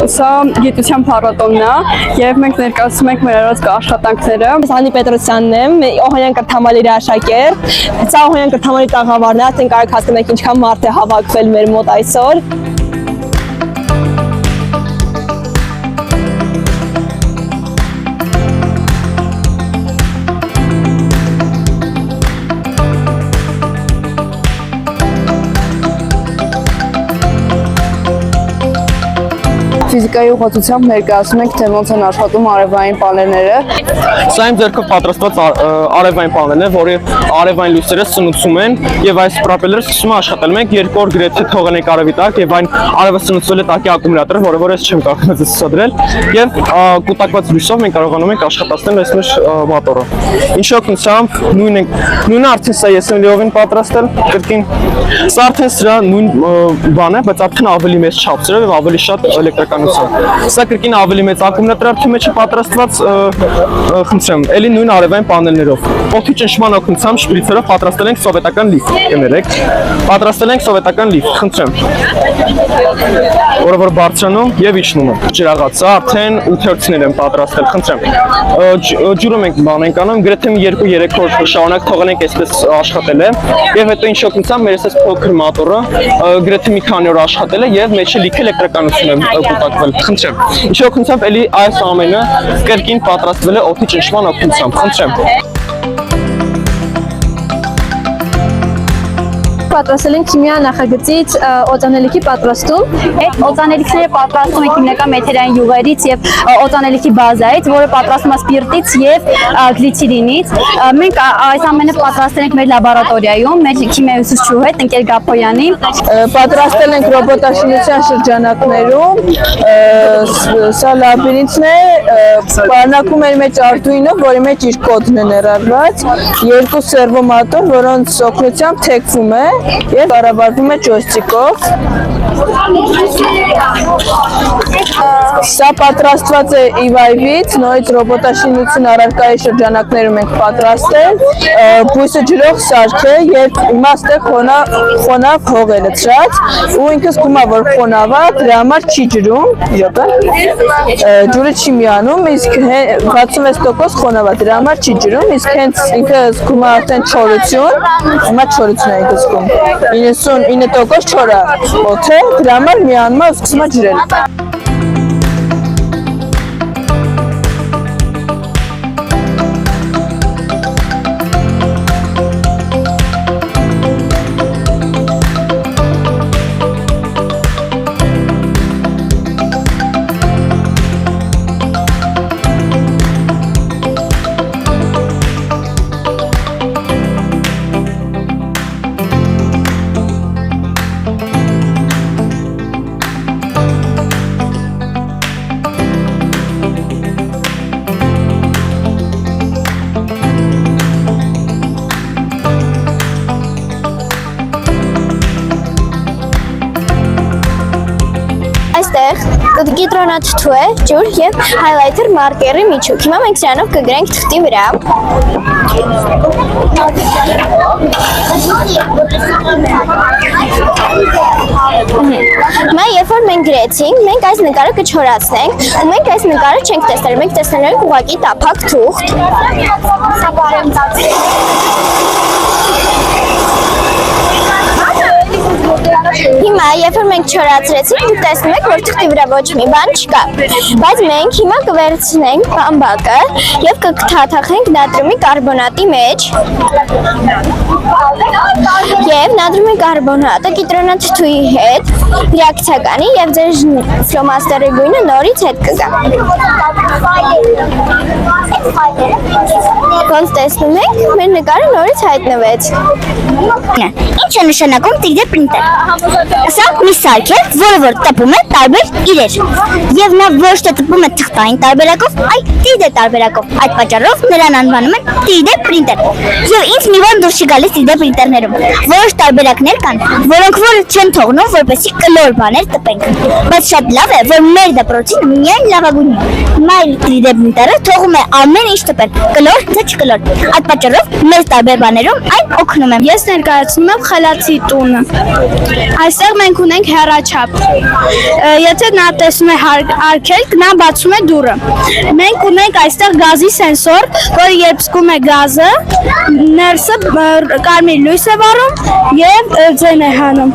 Սա գիտության փառատոնն է եւ մենք ներկայացնում ենք մեր արած աշխատանքները։ Սանի Պետրոսյանն եմ, Օհանյան կրթամարի աշակերտ։ Սա Օհանյան կրթամարի տաղավարն է, ասենք կարեք հասկանաք ինչքան մարդ է հավաքվել մեր մոտ այսօր։ Ֆիզիկայի ուղղությամբ ներկայացնում ենք, թե ոնց են աշխատում արևային պանելները։ Սա իմ ձեռքով պատրաստված արևային պանելն է, որի արևային լույսերը սնուցում են եւ այս պրոպելերը սկսում է աշխատել։ Մենք 2 օր գրեթե թողել ենք արևի տակ եւ այն արևը սնուցվել է տակի ակումուլյատորը, որը ես չեմ կարող ցուցադրել եւ կուտակված լույսով մենք կարողանում ենք աշխատացնել այս մեր մոտորը։ Ինչ օգնությամբ նույնը արդեն սա ես եմ լիովին պատրաստել կրկին։ Սա արդեն սրա նույն բան է, բայց արդեն ավելի մեծ չափսերով եւ ավելի շատ էլեկտրականությամբ։ Սա կրկին ավելի մեծ ակումուլյատոր արդյունք մեջ է պատրաստված, խնդրեմ, էլի նույն արևային պանելներով։ Օդի ճնշման օգնությամբ շպրիցերով պատրաստել ենք սովետական լիֆտ։ Կներեք, պատրաստել ենք սովետական լիֆտ, խնդրեմ։ Որը որ բարձրանում եւ իջնում է։ Ջրաղացը արդեն 8-րդներ են պատրաստել, խնդրեմ։ Ջուրը մենք բան ենք անում, գրեթե 2-3 օր շարունակ թողել ենք այսպես աշխատել է եւ հետո ինչ օգնությամբ մեր այսպես փոքր մոտորը գրեթե մի քանի օր աշխատել է եւ մեջը լիքը էլեկտրականություն է կուտակվել, խնդրեմ։ Ինչ օգնությամբ էլի այս ամենը կրկին պատրաստվել է օդի ճնշման օգնությամբ, խնդրեմ։ Պատրաստել ենք քիմիա նախագծից օծանելիքի պատրաստում։ Այդ օծանելիքները պատրաստում ենք հիմնական էթերային յուղերից եւ օծանելիքի բազայից, որը պատրաստվում է սպիրտից եւ գլիցերինից։ Մենք այս ամենը պատրաստել ենք մեր լաբորատորիայում, մեր քիմիայի ուսուցչու հետ, ընկեր Գապոյանի։ Պատրաստել ենք ռոբոտաշինության շրջանակներում, սա լաբիրինթն է, բանակում էր մեջ Arduino, որի մեջ իր կոդն է ներառված, 2 սերվոմատոր, որոնց օգնությամբ թեքվում է եւ կառավարվում է ջոյստիկով։ Սա պատրաստված է EY-ից, նորից ռոբոտաշինություն առարկայի շրջանակներում ենք պատրաստել, բույսը ջրող սարք է եւ իմաստը խոնավ հող է լցրած, ու ինքը զգում է որ խոնավ է, դրա համար չի ջրում, ջուրը չի միանում, իսկ 66% խոնավ է, դրա համար չի ջրում, իսկ հենց ինքը զգում է արդեն չորություն, հիմա չորություն է ինքը զգում, 99% չոր է օդը, դրա համար միանում է ու սկսում է ջրել։ Այստեղ կիտրոնաթթու է, ջուր եւ highlighter մարկերի միջուկ։ Հիմա մենք սրանով կգրենք թղթի վրա։ Հիմա երբ որ մենք գրեցինք, մենք այս նկարը կչորացնենք, ու մենք այս նկարը չենք տեսնել, մենք տեսնել ենք ուղղակի տափակ թուղթ։ Հիմա, երբ որ մենք չորացրեցինք, դուք տեսնում եք, որ թղթի վրա ոչ մի բան չկա, բայց մենք հիմա կվերցնենք բամբակը եւ կթաթախենք նատրիումի կարբոնատի մեջ եւ նատրիումի կարբոնատը կիտրոնաթթուի հետ ռեակցիա կանի եւ ձեր ֆլոմաստերի գույնը նորից հետ կգա։ Ոնց տեսնում եք, մեր նկարը նորից հայտնվեց։ Ինչ է նշանակում 3D printer։ Սա մի սարք է, որը որ տպում է տարբեր իրեր։ Եվ նա ոչ թե տպում է թղթային տարբերակով, այլ 3D տարբերակով։ Այդ պատճառով նրան անվանում են 3D printer։ Եվ ինձ մի բան դուրս չի գալիս 3D printer-ներում։ Որոշ տարբերակներ կան, որոնք որ չեն թողնում, որպեսզի կլոր բաներ տպենք։ Բայց շատ լավ է, որ մեր դպրոցին միայն լավագույնն է։ Մեր 3D printer-ը թողում է ամեն ինչ տպել, կլոր թե չկլոր։ կլոր։ Այդ պատճառով մեր տարբեր բաներում այն օգնում է։ Ես ներկայացնում եմ խելացի տունը։ Այստեղ մենք ունենք հեռաչափ։ Եթե նա տեսնում է արգելք, նա բացում է դուռը։ Մենք ունենք այստեղ գազի սենսոր, որը երբ զգում է գազը, ներսը կարմիր լույս է վառում եւ ձեն է հանում։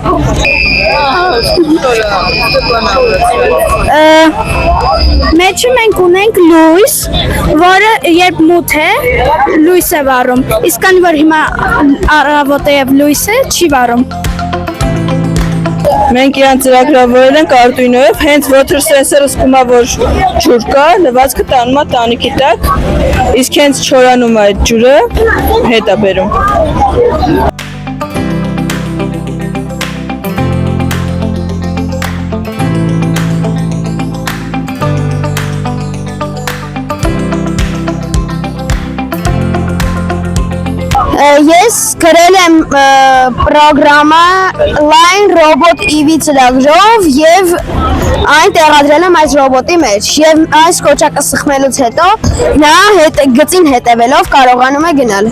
Մեջը մենք ունենք լույս, որը երբ մութ է, լույս է վառում։ Իսկ քանի որ հիմա առավոտ է եւ լույս է, չի վառում։ Մենք իրան ծրագրավորել ենք Arduino-ով, հենց water sensor-ը զգում է, որ ջուր կա, լվացքը տանում է տանիքի տակ, իսկ հենց չորանում է այդ ջուրը, հետ է բերում։ Ես գրել եմ պրոգրամը Line Robot EV ծրագրով եւ այն տեղադրել եմ այս ռոբոտի մեջ եւ այս կոճակը սխմելուց հետո նա գծին հետևելով կարողանում է գնալ։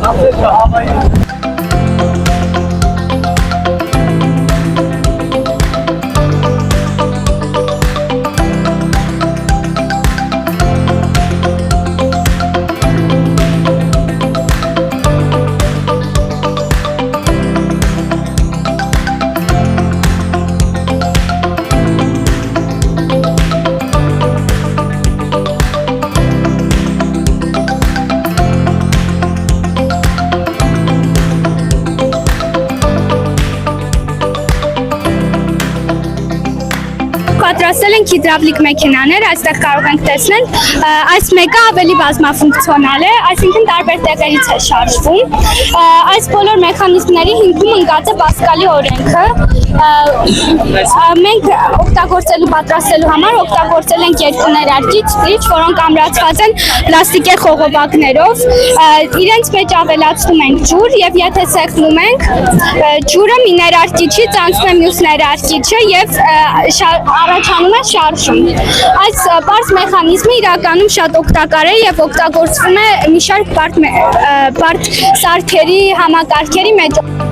Պատրաստել ենք հիդրավլիկ մեքենաներ, այստեղ կարող ենք տեսնել, այս մեկը ավելի բազմաֆունկցիոնալ է, այսինքն տարբեր տեղերից է շարժվում։ Այս բոլոր մեխանիզմների հիմքում ընկած է Պասկալի օրենքը։ Մենք օգտագործելու պատրաստելու համար օգտագործել ենք երկու ներարկիչ սպիչ, որոնք ամրացված են պլաստիկե խողովակներով։ Իրենց մեջ ավելացնում ենք ջուր եւ եթե սեղմում ենք, ջուրը մի ներարկիչից անցնում է մյուս ներարկիչը եւ առաջանում է շարժում։ Այս բարձ մեխանիզմը իրականում շատ օգտակար է եւ օգտագործվում է մի շարք բարդ սարքերի համակարգերի մեջ։